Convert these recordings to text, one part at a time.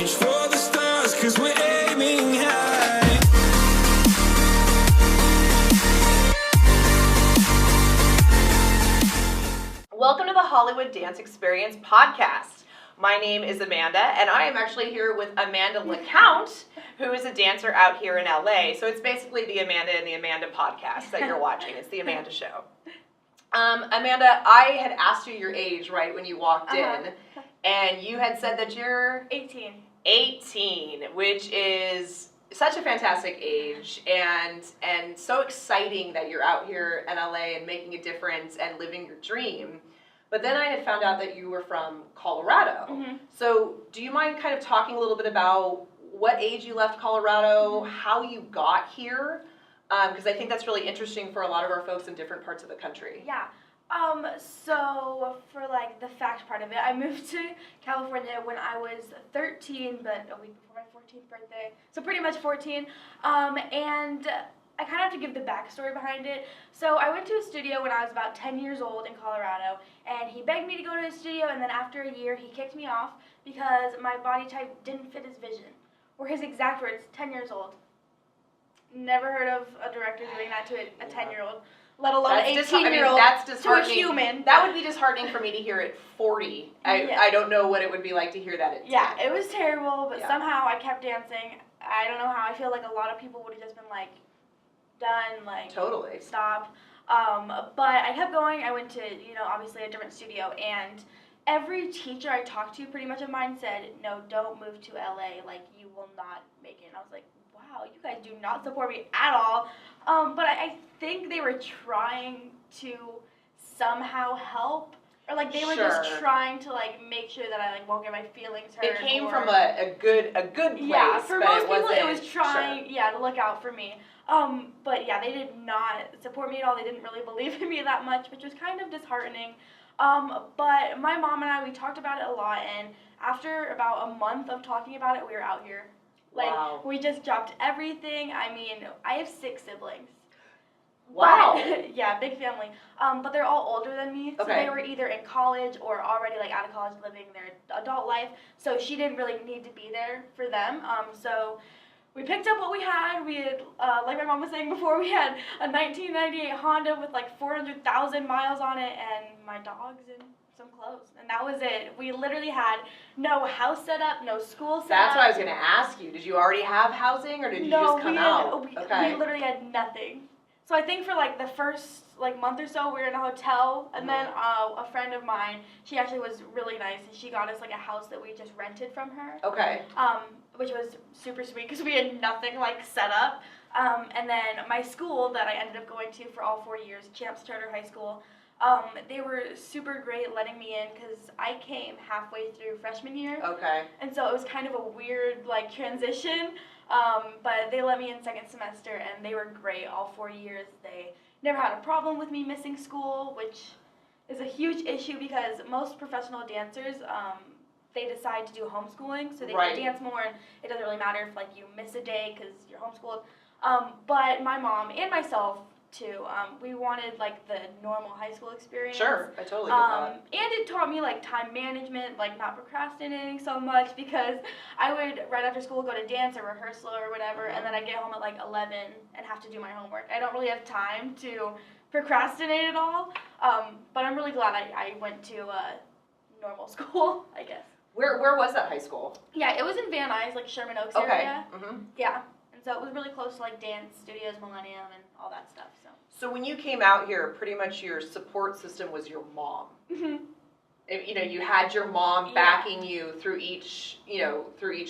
reach for the stars, 'cause we're aiming high. Welcome to the Hollywood Dance Experience podcast. My name is Amanda, and I am actually here with Amanda LaCount, who is a dancer out here in LA. So it's basically the Amanda and the Amanda podcast that you're watching. It's the Amanda Show. Amanda, I had asked you your age, right, when you walked in, and you had said that you're 18. 18, which is such a fantastic age, and so exciting that you're out here in LA and making a difference and living your dream. But then I had found out that you were from Colorado. Mm-hmm. So do you mind kind of talking a little bit about what age you left Colorado, how you got here? Because I think that's really interesting for a lot of our folks in different parts of the country. Yeah. So for like the fact part of it, I moved to California when I was 13, but a week before my 14th birthday. So pretty much 14. And I kind of have to give the backstory behind it. So I went to a studio when I was about 10 years old in Colorado, and he begged me to go to his studio, and then after a year, he kicked me off because my body type didn't fit his vision. Or his exact words, 10 years old. Never heard of a director doing that to a 10-year-old, let alone an 18-year-old to a human. That would be disheartening for me to hear at 40. I don't know what it would be like to hear that at 10. Yeah, it was terrible, but somehow I kept dancing. I don't know how. I feel like a lot of people would have just been like, done, like, totally stop. But I kept going. I went to, obviously a different studio, and every teacher I talked to pretty much of mine said, no, don't move to LA, like, you will not make it. And I was like, wow, you guys do not support me at all. But I think they were trying to somehow help, or like they were just trying to like make sure that I like won't get my feelings hurt. It came from a good place. Yeah, for most people it was trying to look out for me. But yeah, they did not support me at all. They didn't really believe in me that much, which was kind of disheartening. But my mom and we talked about it a lot, and after about a month of talking about it, we were out here. Like, we just dropped everything. I mean, I have 6 siblings. Wow. But, yeah, big family. But they're all older than me, so they were either in college or already, like, out of college living their adult life. So she didn't really need to be there for them. So we picked up what we had. We had, like my mom was saying before, we had a 1998 Honda with, like, 400,000 miles on it, and my dogs and some clothes, and that was it. We literally had no house set up, no school set up. That's what I was going to ask you. Did you already have housing, or did you just come out? We literally had nothing. So I think for like the first like month or so, we were in a hotel, and then a friend of mine, she actually was really nice, and she got us like a house that we just rented from her. Okay. Which was super sweet because we had nothing like set up. And then my school that I ended up going to for all 4 years, Champs Charter High School. They were super great letting me in because I came halfway through freshman year. Okay. And so it was kind of a weird, like, transition. But they let me in second semester, and they were great all 4 years. They never had a problem with me missing school, which is a huge issue because most professional dancers, they decide to do homeschooling, so they can dance more, and it doesn't really matter if, like, you miss a day because you're homeschooled. But my mom and myself, too. We wanted like the normal high school experience. Sure, I totally get that. And it taught me like time management, like not procrastinating so much, because I would right after school go to dance or rehearsal or whatever, and then I get home at like 11 and have to do my homework. I don't really have time to procrastinate at all. But I'm really glad I went to normal school, I guess. Where was that high school? Yeah, it was in Van Nuys, like Sherman Oaks area. Yeah. So it was really close to like Dance Studios, Millennium, and all that stuff. So when you came out here, pretty much your support system was your mom. Mm-hmm. You had your mom backing you through each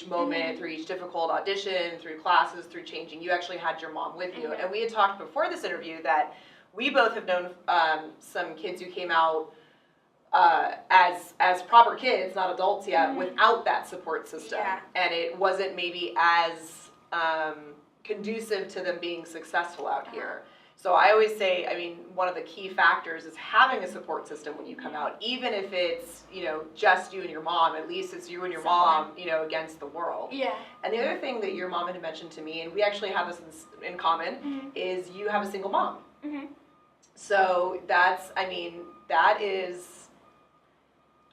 moment, through each difficult audition, through classes, through changing. You actually had your mom with you. And we had talked before this interview that we both have known some kids who came out as proper kids, not adults yet, without that support system. Yeah. And it wasn't maybe as conducive to them being successful out here. So I always say, I mean, one of the key factors is having a support system when you come out, even if it's, just you and your mom, at least it's you and your mom, against the world. Yeah. And the other thing that your mom had mentioned to me, and we actually have this in common, is you have a single mom. So that is,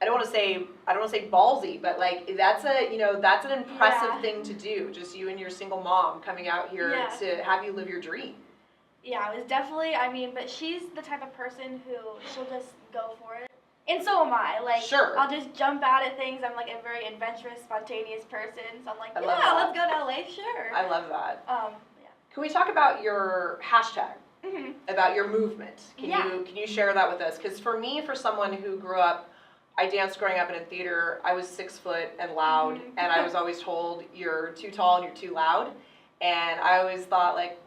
I don't want to say ballsy, but like that's that's an impressive thing to do. Just you and your single mom coming out here to have you live your dream. Yeah, it was definitely, but she's the type of person who she'll just go for it. And so am I. Like, sure. I'll just jump out at things. I'm like a very adventurous, spontaneous person. So I'm like, let's go to LA, sure. I love that. Yeah. Can we talk about your hashtag? Mm-hmm. About your movement? Can you share that with us? Because for me, for someone who grew up, I danced growing up in a theater. I was 6 foot and loud, and I was always told you're too tall and you're too loud. And I always thought like,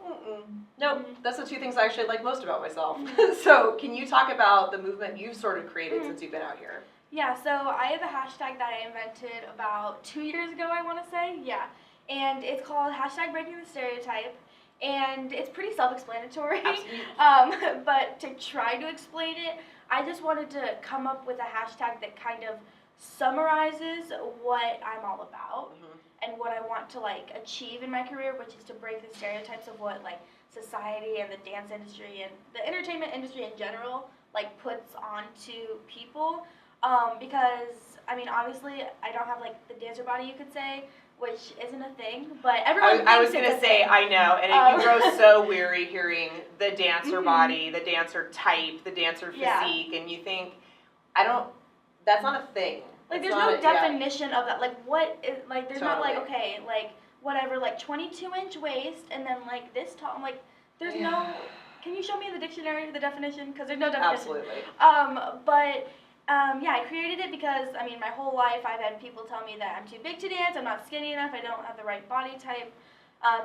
nope, that's the two things I actually like most about myself. So can you talk about the movement you've sort of created since you've been out here? Yeah, so I have a hashtag that I invented about 2 years ago, I want to say. Yeah, and it's called #BreakingTheStereotype. And it's pretty self-explanatory. But to try to explain it, I just wanted to come up with a hashtag that kind of summarizes what I'm all about and what I want to like achieve in my career, which is to break the stereotypes of what like society and the dance industry and the entertainment industry in general like puts onto people. Because obviously I don't have like the dancer body, you could say, which isn't a thing, but everyone I was going to say, I know, and you grow so weary hearing the dancer body, the dancer type, the dancer physique, and you think, that's not a thing. Like, there's no definition of that. Like, what is, like, there's not like, okay, like, whatever, like, 22-inch waist, and then, like, this tall. I'm like, there's no, can you show me in the dictionary the definition? Because there's no definition. Absolutely. I created it because, my whole life I've had people tell me that I'm too big to dance, I'm not skinny enough, I don't have the right body type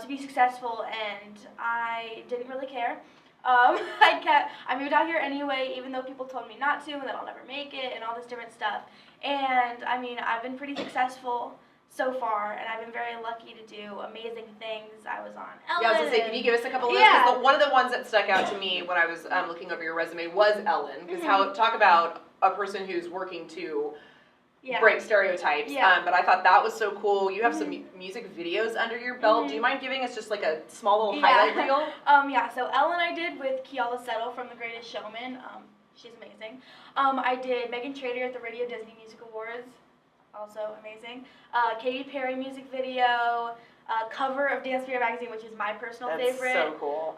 to be successful, and I didn't really care. I moved out here anyway, even though people told me not to, and that I'll never make it, and all this different stuff. And, I've been pretty successful so far, and I've been very lucky to do amazing things. I was on Ellen. Yeah, I was going to say, can you give us a couple of those? Because one of the ones that stuck out to me when I was looking over your resume was Ellen, because talk about a person who's working to break stereotypes. But I thought that was so cool. You have some music videos under your belt. Do you mind giving us just like a small little highlight reel? So Ellen I did with Keala Settle from The Greatest Showman. She's amazing. I did Meghan Trainor at the Radio Disney Music Awards. Also amazing. Katy Perry music video. Cover of Dance Spirit magazine, which is my personal favorite. That's so cool.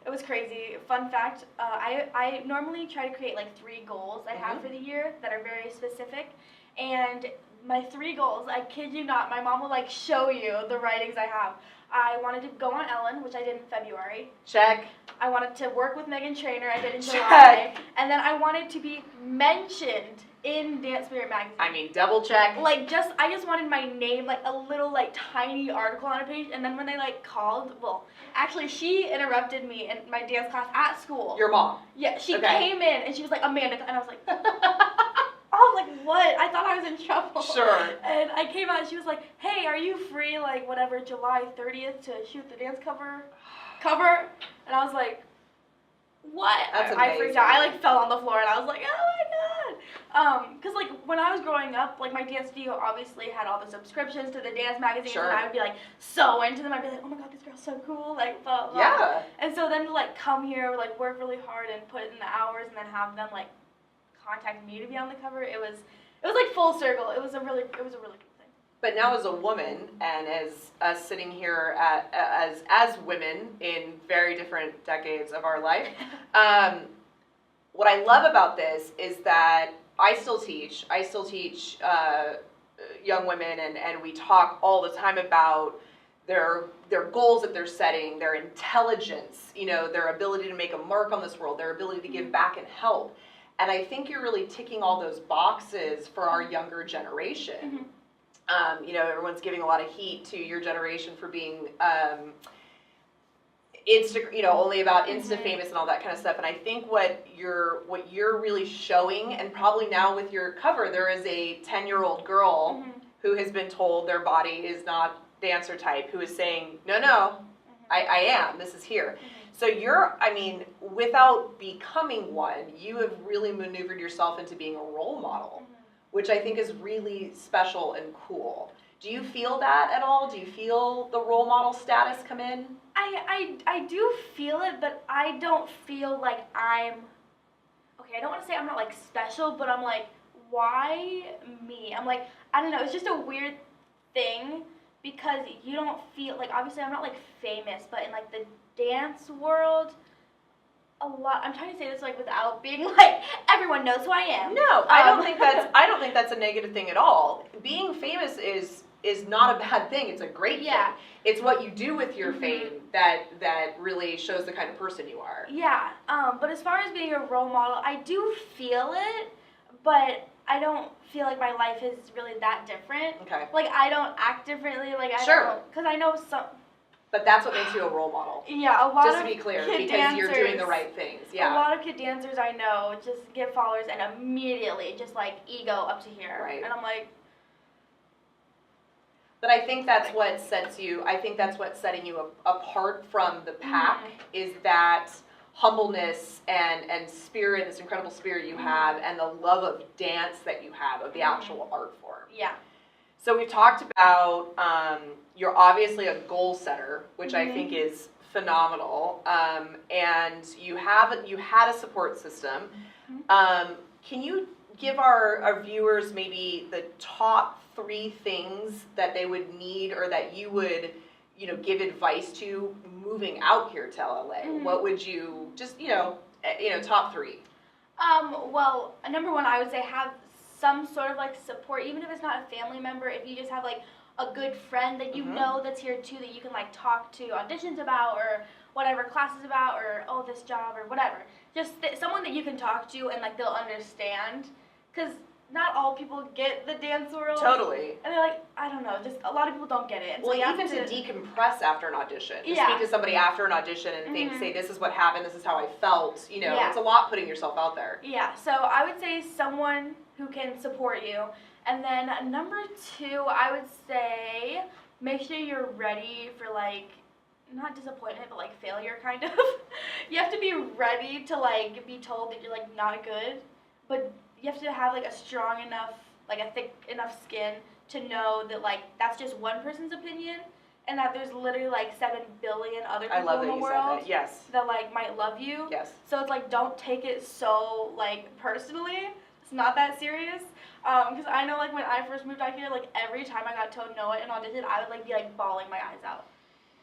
It was crazy. Fun fact, I normally try to create like 3 goals I have for the year that are very specific. And my 3 goals, I kid you not, my mom will like show you the writings I have. I wanted to go on Ellen, which I did in February. Check. I wanted to work with Meghan Trainor, I did in Check. July. And then I wanted to be mentioned in Dance Spirit magazine. Double check. Like, I just wanted my name, like, a little, like, tiny article on a page, and then when they, like, called, actually, she interrupted me in my dance class at school. Your mom? Yeah, she came in, and she was like, Amanda, and I was like, what? I thought I was in trouble. Sure. And I came out, and she was like, hey, are you free, like, whatever, July 30th to shoot the dance cover? And I was like, what? That's amazing. I freaked out. I, like, fell on the floor, and I was like, oh, my God. Because, like, when I was growing up, like, my dance studio obviously had all the subscriptions to the dance magazines, and I would be, like, so into them. I'd be like, oh, my God, this girl's so cool, like, blah, blah, blah. Yeah. And so then to, like, come here, like, work really hard and put in the hours and then have them, like, contact me to be on the cover, it was like, full circle. It was a really cool thing. But now as a woman, and as us sitting here as women in very different decades of our life, what I love about this is that I still teach young women, and we talk all the time about their goals that they're setting, their intelligence, their ability to make a mark on this world, their ability to give back and help. And I think you're really ticking all those boxes for our younger generation. Everyone's giving a lot of heat to your generation for being only about Insta famous and all that kind of stuff. And I think what you're really showing, and probably now with your cover, there is a 10-year-old girl who has been told their body is not dancer type, who is saying, no, I am, this is here. So without becoming one, you have really maneuvered yourself into being a role model, which I think is really special and cool. Do you feel that at all? Do you feel the role model status come in? I do feel it, but I don't feel like I don't want to say I'm not, like, special, but I'm, like, why me? I'm like, I don't know, it's just a weird thing because you don't feel, like, obviously I'm not, like, famous, but in, like, the dance world, I'm trying to say this, like, without being, like, everyone knows who I am. No, I don't think that's a negative thing at all. Being famous is not a bad thing. It's a great thing. It's what you do with your fame that really shows the kind of person you are. Yeah, but as far as being a role model, I do feel it, but I don't feel like my life is really that different. Okay. Like, I don't act differently, like, I Sure. don't, because I know some... But that's what makes you a role model. Yeah, a lot just of to be clear, kid because dancers, you're doing the right things. Yeah. A lot of kid dancers I know just get followers and immediately just, like, ego up to here. Right. And I'm like... But I think that's what what's setting you apart from the pack is that humbleness and spirit, this incredible spirit you have, and the love of dance that you have, of the actual art form. Yeah. So we've talked about, you're obviously a goal setter, which I think is phenomenal, and you had a support system. Can you give our viewers maybe the top 3 things that they would need or that you would, give advice to moving out here to LA? What would you just, top 3? Well, number 1, I would say have some sort of, like, support, even if it's not a family member, if you just have, like, a good friend that you know that's here too, that you can, like, talk to auditions about or whatever classes about or, oh, this job or whatever. Just someone that you can talk to and, like, they'll understand. Because not all people get the dance world. Totally. And they're like, I don't know, just a lot of people don't get it. And well, so even to decompress after an audition. To speak to somebody after an audition and say, this is what happened, this is how I felt, it's a lot putting yourself out there. Yeah, so I would say someone who can support you. And then number 2, I would say make sure you're ready for, like, not disappointment, but, like, failure, kind of. You have to be ready to, like, be told that you're, like, not good, but you have to have, like, a strong enough, like, a thick enough skin to know that, like, that's just one person's opinion and that there's literally, like, 7 billion other people in the world that, like, might love you. Yes. So it's, like, don't take it so, like, personally. It's not that serious. Because I know, like, when I first moved out here, like, every time I got told no and auditioned, I would, like, be, like, bawling my eyes out.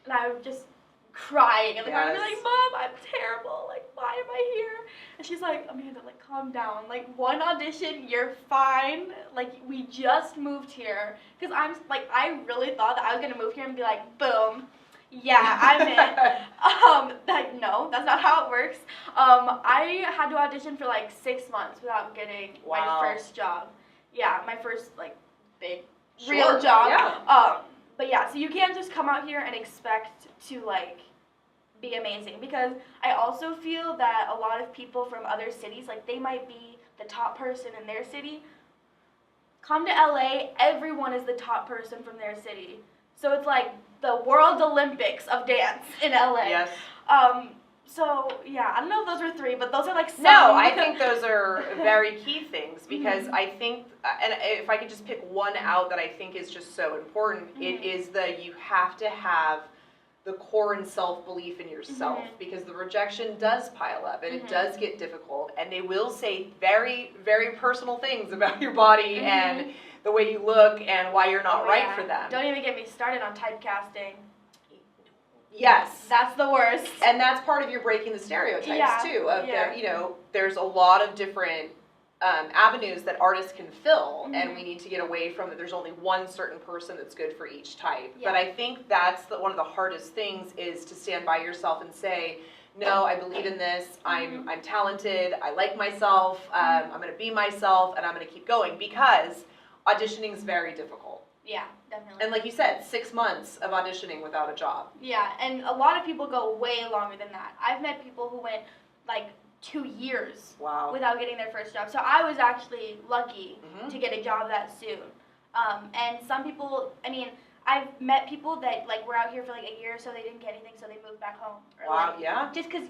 And I would just crying, and like, I'd be like, Mom, I'm terrible, like, why am I here? And she's like, Amanda, like, calm down, like, one audition, you're fine, like, we just moved here, because I'm, like, I really thought that I was going to move here and be like, boom, yeah, I'm in. Like, no, that's not how it works. I had to audition for, like, 6 months without getting my first job. Yeah, my first, like, big, real job. Yeah. But yeah, so you can't just come out here and expect to, like, be amazing, because I also feel that a lot of people from other cities, like, they might be the top person in their city. Come to LA, everyone is the top person from their city. So it's like the World Olympics of dance in LA. Yes. So, yeah, I don't know if those are 3, but those are, like, some. No, I think those are very key things, because I think, and if I could just pick one out that I think is just so important, it is that you have to have the core and self-belief in yourself, because the rejection does pile up, and it does get difficult, and they will say very, very personal things about your body and the way you look and why you're not right for them. Don't even get me started on typecasting. Yes. That's the worst. And that's part of your breaking the stereotypes, too. Of there's a lot of different avenues that artists can fill, and we need to get away from that. There's only one certain person that's good for each type. But I think that's one of the hardest things, is to stand by yourself and say, no, I believe in this, I'm talented, I like myself, I'm going to be myself, and I'm going to keep going, because auditioning is very difficult. Yeah, definitely. And like you said, 6 months of auditioning without a job. Yeah, and a lot of people go way longer than that. I've met people who went, like, 2 years without getting their first job. So I was actually lucky to get a job that soon. And some people, I mean, I've met people that, like, were out here for, like, a year, so they didn't get anything, so they moved back home. Or, just because,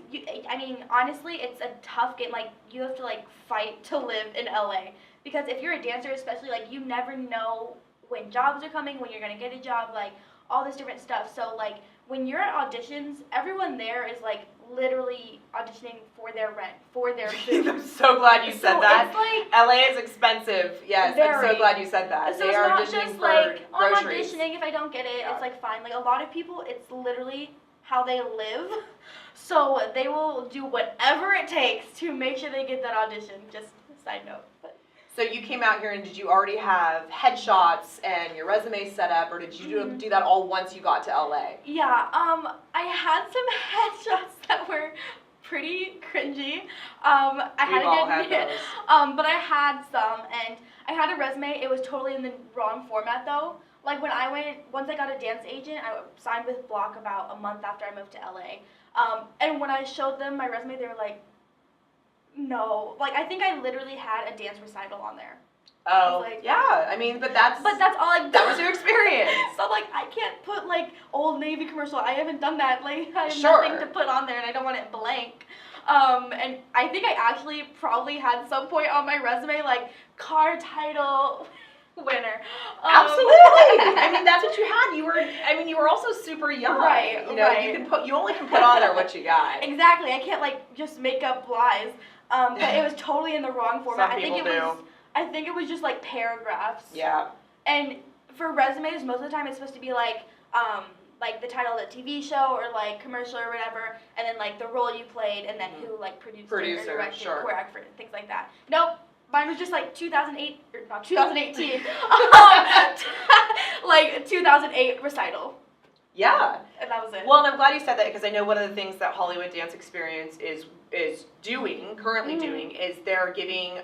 I mean, honestly, it's a tough game. Like, you have to, like, fight to live in LA. Because if you're a dancer, especially, like, you never know when jobs are coming, when you're going to get a job, like, all this different stuff. So, like, when you're at auditions, everyone there is, like, literally auditioning for their rent, for their food. I'm so glad you said that. It's like, LA is expensive. Yes, very. I'm so glad you said that. So They it's are not auditioning just for like, I'm groceries. auditioning, if I don't get it, Yeah. it's like fine. Like, a lot of people, it's literally how they live. So they will do whatever it takes to make sure they get that audition. Just a side note. But. So you came out here, and did you already have headshots and your resume set up, or did you do that all once you got to LA? Yeah, I had some headshots that were pretty cringy. I had We've all to had admit, those. but I had some, and I had a resume. It was totally in the wrong format though. Like when I went, once I got a dance agent, I signed with Block about a month after I moved to LA. And when I showed them my resume, they were like, no. Like, I think I literally had a dance recital on there. Oh, like, yeah. I mean, but that's all I've done. that was your experience. So, like, I can't put, like, Old Navy commercial. I haven't done that. Like, I have Sure. nothing to put on there, and I don't want it blank. And I think I actually probably had some point on my resume, like, car title winner. Absolutely. I mean, that's what you had. You were also super young. Right, You know, right. you only can put on there what you got. Exactly. I can't, like, just make up lies. But it was totally in the wrong format. Some people do. I think it was just, like, paragraphs. Yeah. And for resumes, most of the time it's supposed to be, like the title of the TV show or, like, commercial or whatever, and then, like, the role you played, and then who, like, produced it or directed, sure. choreographed it, things like that. Nope. Mine was just, like, 2008, or not 2018, like, 2008 recital. Yeah. And that was it. Well, and I'm glad you said that, because I know one of the things that Hollywood Dance Experience is currently doing, is they're giving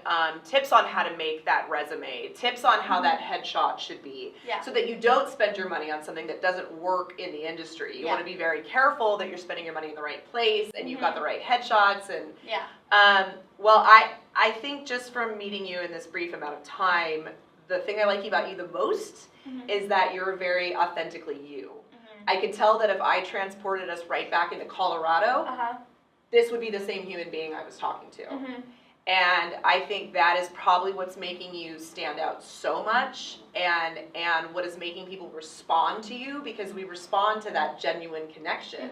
tips on how to make that resume, tips on how that headshot should be, so that you don't spend your money on something that doesn't work in the industry. You want to be very careful that you're spending your money in the right place, and you've got the right headshots. And well, I think just from meeting you in this brief amount of time, the thing I like about you the most is that you're very authentically you. I could tell that if I transported us right back into Colorado, this would be the same human being I was talking to. And I think that is probably what's making you stand out so much, and what is making people respond to you, because we respond to that genuine connection.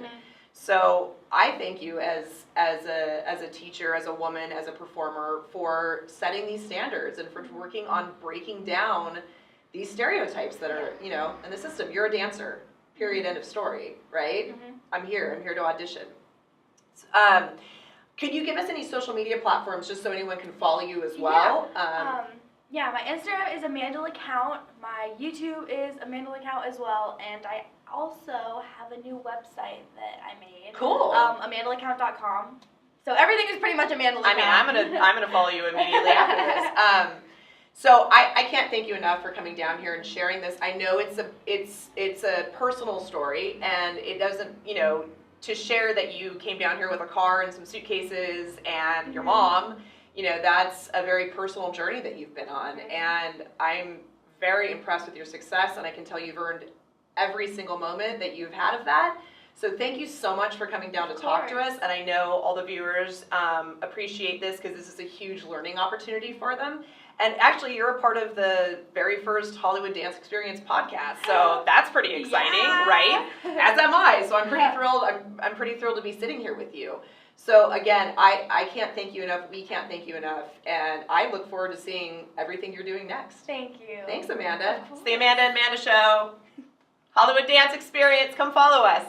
So I thank you as a teacher, as a woman, as a performer, for setting these standards and for working on breaking down these stereotypes that are, you know, in the system. You're a dancer. Period, end of story, right? I'm here to audition. Could you give us any social media platforms just so anyone can follow you as well? Yeah, my Instagram is Amanda LaCount. My YouTube is Amanda LaCount as well. And I also have a new website that I made. Cool. AmandaLaCount.com. So everything is pretty much Amanda LaCount. I mean, I'm gonna follow you immediately after this. So I can't thank you enough for coming down here and sharing this. I know it's a personal story, and it doesn't, you know, to share that you came down here with a car and some suitcases and your mom, you know, that's a very personal journey that you've been on. And I'm very impressed with your success, and I can tell you've earned every single moment that you've had of that. So thank you so much for coming down to talk to us, and I know all the viewers appreciate this, because this is a huge learning opportunity for them. And actually, you're a part of the very first Hollywood Dance Experience podcast, so that's pretty exciting, right? As am I, so I'm pretty thrilled. I'm pretty thrilled to be sitting here with you. So again, I can't thank you enough. We can't thank you enough, and I look forward to seeing everything you're doing next. Thank you. Thanks, Amanda. It's the Amanda and Amanda Show. Hollywood Dance Experience. Come follow us.